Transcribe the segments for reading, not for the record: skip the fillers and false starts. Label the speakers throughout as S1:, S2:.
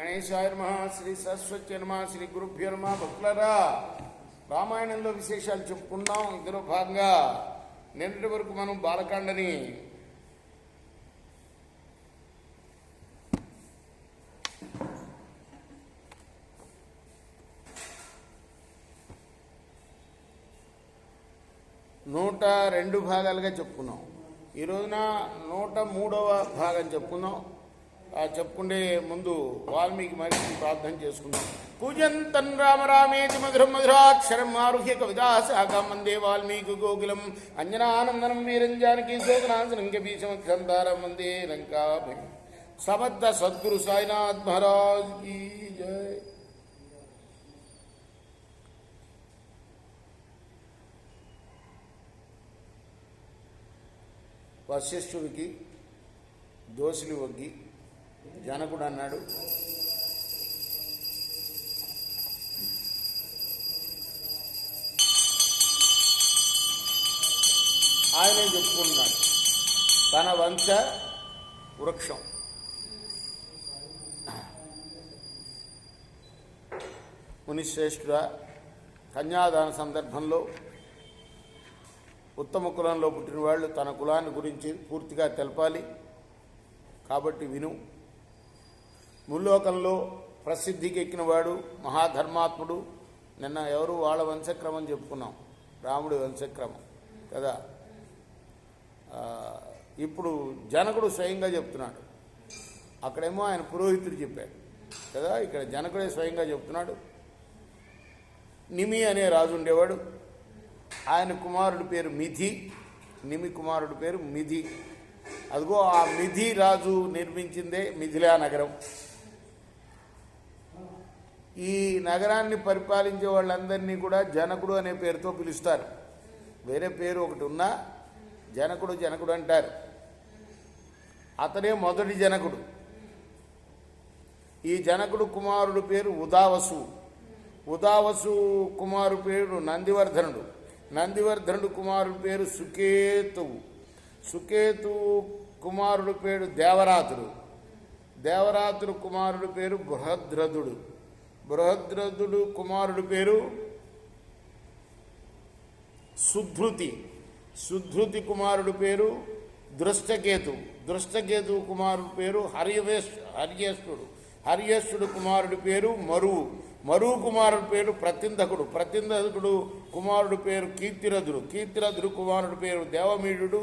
S1: గణేశాయ నమః. శ్రీ సరస్వతి నమః. శ్రీ గురుభ్యో నమః. భక్తులారా, రామాయణంలో విశేషాలు చెప్పుకున్నాం. ఇందులో భాగంగా నిన్నటి వరకు మనం బాలకాండని నూట 2 భాగాలుగా చెప్పుకున్నాం. ఈ రోజున 103వ భాగం చెప్పుకుందాం. చెప్పుకుంటే ముందు వాల్మీకి మహర్షిని ప్రార్థన చేసుకుందాం. పూజంతన్ రామ రామేతి మధురం మధురాక్షరం ఆరుహ్య కవితాశాఖం వందే వాల్మీకి గోకులం అంజనానందనం వీరం జానకీ శోకనాశనం కపీశమక్షంతారం వందే లంకాభయం. సమర్థ సద్గురు సాయినాథ్ మహారాజ్ కీ జై. వశిష్ఠుడికి దోషులు వగ్గి జనకుడు అన్నాడు, ఆయనే చెప్పుకుంటున్నాడు తన వంశ వృక్షం. మునిశ్రేష్ఠుడ, కన్యాదాన సందర్భంలో ఉత్తమ కులంలో పుట్టిన వాళ్ళు తన కులాన్ని గురించి పూర్తిగా తెలపాలి. కాబట్టి విను. ముల్లోకంలో ప్రసిద్ధికి ఎక్కినవాడు మహాధర్మాత్ముడు. నిన్న ఎవరు వాళ్ళ వంశక్రమం చెప్పుకున్నాం, రాముడి వంశక్రమం కదా. ఇప్పుడు జనకుడు స్వయంగా చెప్తున్నాడు. అక్కడేమో ఆయన పురోహితుడు చెప్పాడు కదా, ఇక్కడ జనకుడే స్వయంగా చెప్తున్నాడు. నిమి అనే రాజు ఉండేవాడు. ఆయన కుమారుడి పేరు మిథి. నిమి కుమారుడి పేరు మిథి. అదిగో ఆ మిథి రాజు నిర్మించిందే మిథిలా నగరం. ఈ నగరాన్ని పరిపాలించే వాళ్ళందరినీ కూడా జనకుడు అనే పేరుతో పిలుస్తారు. వేరే పేరు ఒకటి ఉన్నా జనకుడు జనకుడు అంటారు. అతనే మొదటి జనకుడు. ఈ జనకుడు కుమారుడు పేరు ఉదావసు. ఉదావసు కుమారుడు పేరు నందివర్ధనుడు. నందివర్ధనుడు కుమారుడు పేరు సుకేతువు. సుకేతువు కుమారుడు పేరు దేవరాతుడు. దేవరాతుడు కుమారుడు పేరు బృహద్రథుడు. బృహద్రథుడు కుమారుడు పేరు సుధృతి. సుధృతి కుమారుడు పేరు దృష్టకేతు. దృష్టకేతువు కుమారుడు పేరు హర్యేష్ఠుడు. హర్యేష్ఠుడు కుమారుడి పేరు మరువు. మరువు కుమారుడు పేరు ప్రతింధకుడు. ప్రతింధకుడు కుమారుడు పేరు కీర్తిరథుడు. కీర్తిరథుడు కుమారుడు పేరు దేవమీఢుడు.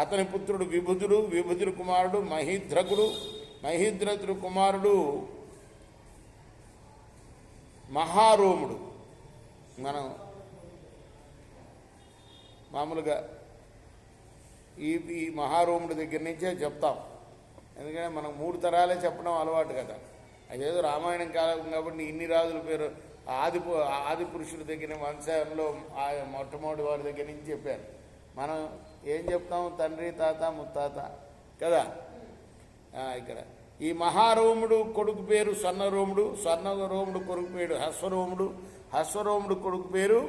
S1: అతని పుత్రుడు విభుదుడు. విభుదుడు కుమారుడు మహీధ్రకుడు. మహీధ్రకుడు కుమారుడు మహారోముడు. మనం మామూలుగా ఈ మహారోముడి దగ్గర నుంచే చెప్తాం. ఎందుకంటే మనం 3 తరాలే చెప్పడం అలవాటు కదా. అదేదో రామాయణం కాలం కాబట్టి ఇన్ని రాజుల పేరు ఆది పురుషుల దగ్గర వంశంలో మొట్టమొదటి వారి దగ్గర నుంచి చెప్పారు. మనం ఏం చెప్తాం? తండ్రి, తాత, ముత్తాత కదా. ఇక్కడ ఈ మహారోముడు కొడుకు పేరు స్వర్ణరోముడు. స్వర్ణరోముడు కొడుకు పేరు హస్వరోముడు. హస్వరోముడు కొడుకు పేరు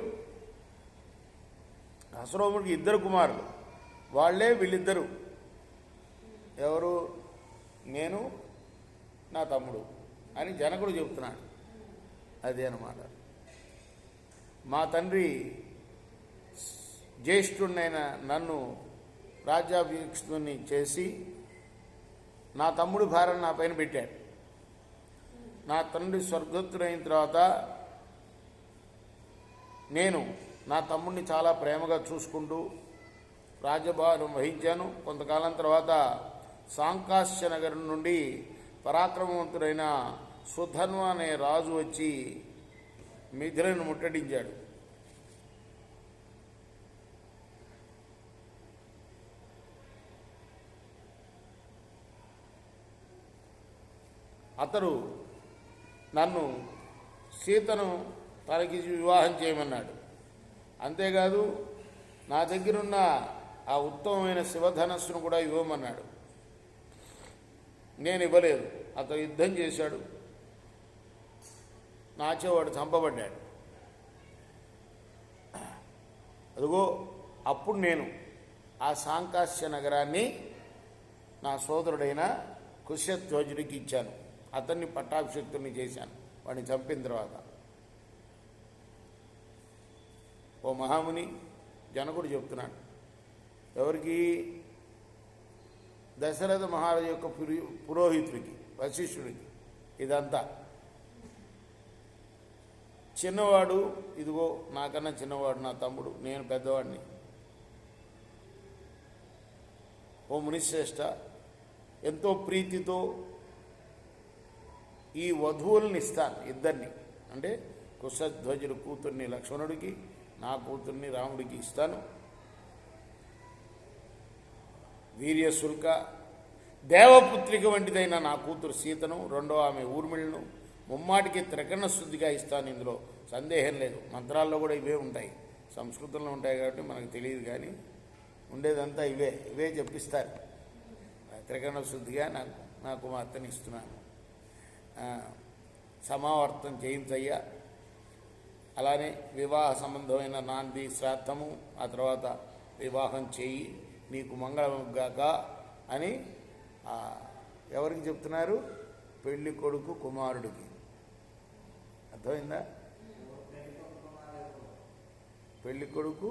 S1: హస్వరోముడికి 2 కుమారులు. వాళ్లే వీళ్ళిద్దరూ. ఎవరు? నేను, నా తమ్ముడు అని జనకుడు చెప్తున్నాడు. అదే అన్నమాట. మా తండ్రి జ్యేష్ఠుడినైన నన్ను రాజ్యాభిషిక్తుని చేసి నా తమ్ముడి భార్యను నా పైన పెట్టాడు. నా తండ్రి స్వర్గస్థుడైన తర్వాత నేను నా తమ్ముడిని చాలా ప్రేమగా చూసుకుంటూ రాజ్యభారం వహించాను. కొంతకాలం తర్వాత సాంకాశ్య నగరం నుండి పరాక్రమవంతుడైన సుధన్వ అనే రాజు వచ్చి మిథిలను ముట్టడించాడు. అతడు నన్ను సీతను తనకి వివాహం చేయమన్నాడు. అంతేకాదు నా దగ్గరున్న ఆ ఉత్తమమైన శివధనస్సును కూడా ఇవ్వమన్నాడు. నేను ఇవ్వలేదు. అతను యుద్ధం చేశాడు. నాచేవాడు చంపబడ్డాడు. అదిగో అప్పుడు నేను ఆ సాంకాశ్య నగరాన్ని నా సోదరుడైన కుశధ్వజుడికి ఇచ్చాను. అతన్ని పట్టాభిషిక్తుని చేశాను వాడిని చంపిన తర్వాత. ఓ మహాముని జనకుడు చెప్తున్నాడు ఎవరికి? దశరథ మహారాజు యొక్క పురోహితుడికి, వశిష్ఠుడికి. ఇదంతా చిన్నవాడు, ఇదిగో నాకన్నా చిన్నవాడు నా తమ్ముడు, నేను పెద్దవాడిని. ఓ మునిశ్రేష్ఠ, ఎంతో ప్రీతితో ఈ వధువుల్ని ఇస్తాను ఇద్దరిని, అంటే కుశధ్వజుడు కూతుర్ని లక్ష్మణుడికి, నా కూతుర్ని రాముడికి ఇస్తాను. వీర్యశుల్క దేవపుత్రిక వంటిదైన నా కూతురు సీతను, రెండో ఆమె ఊర్మిళను ముమ్మాటికి త్రికరణ శుద్ధిగా ఇస్తాను. ఇందులో సందేహం లేదు. మంత్రాల్లో కూడా ఇవే ఉంటాయి, సంస్కృతంలో ఉంటాయి కాబట్టి మనకు తెలియదు, కానీ ఉండేదంతా ఇవే చెప్పిస్తారు. త్రికరణ శుద్ధిగా నా కుమార్తెని ఇస్తున్నాను. సమావర్తం చేయించయ్యా. అలానే వివాహ సంబంధమైన నాంది శ్రాద్ధము, ఆ తర్వాత వివాహం చేయి, నీకు మంగళంగాక అని ఎవరికి చెప్తున్నారు? పెళ్లి కొడుకు కుమారుడికి. అర్థమైందా? పెళ్లి కొడుకు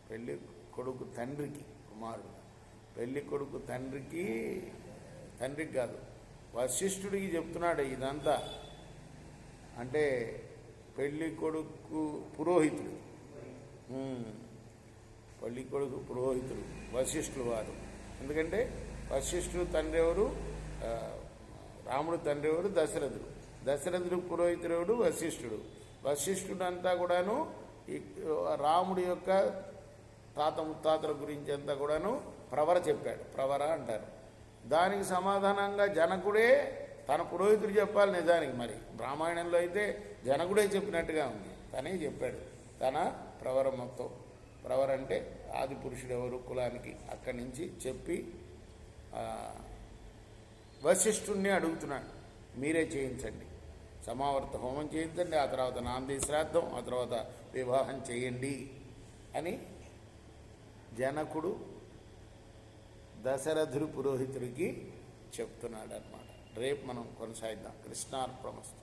S1: పెళ్లి కొడుకు తండ్రికి కుమారుడు. పెళ్లి కొడుకు తండ్రికి కాదు, వశిష్ఠుడికి చెప్తున్నాడు ఇదంతా. అంటే పెళ్లి కొడుకు పురోహితుడు, పెళ్లి కొడుకు పురోహితుడు వశిష్ఠులు వారు. ఎందుకంటే వశిష్ఠుడు తండ్రి ఎవరు? రాముడు తండ్రి ఎవరు? దశరథుడు. దశరథుడు పురోహితుడు ఎవడు? వశిష్ఠుడు. వశిష్ఠుడంతా కూడాను ఈ రాముడి యొక్క తాత ముత్తాతల గురించి అంతా కూడాను ప్రవర చెప్పాడు. ప్రవర అంటారు. దానికి సమాధానంగా జనకుడే తన పురోహితుడు చెప్పాలి. నిజానికి మరి రామాయణంలో అయితే జనకుడే చెప్పినట్టుగా ఉంది, తనే చెప్పాడు తన ప్రవర మొత్తం. ప్రవర అంటే ఆది పురుషుడు ఎవరు కులానికి, అక్కడి నుంచి చెప్పి వశిష్ఠుణ్ణి అడుగుతున్నాడు, మీరే చేయించండి, సమావర్త హోమం చేయించండి, ఆ తర్వాత నాంది శ్రాద్ధం, ఆ తర్వాత వివాహం చేయండి అని జనకుడు దశరథుడు పురోహితుడికి చెప్తున్నాడు అన్నమాట. రేపు మనం కొనసాగిద్దాం. కృష్ణార్పణమస్తు.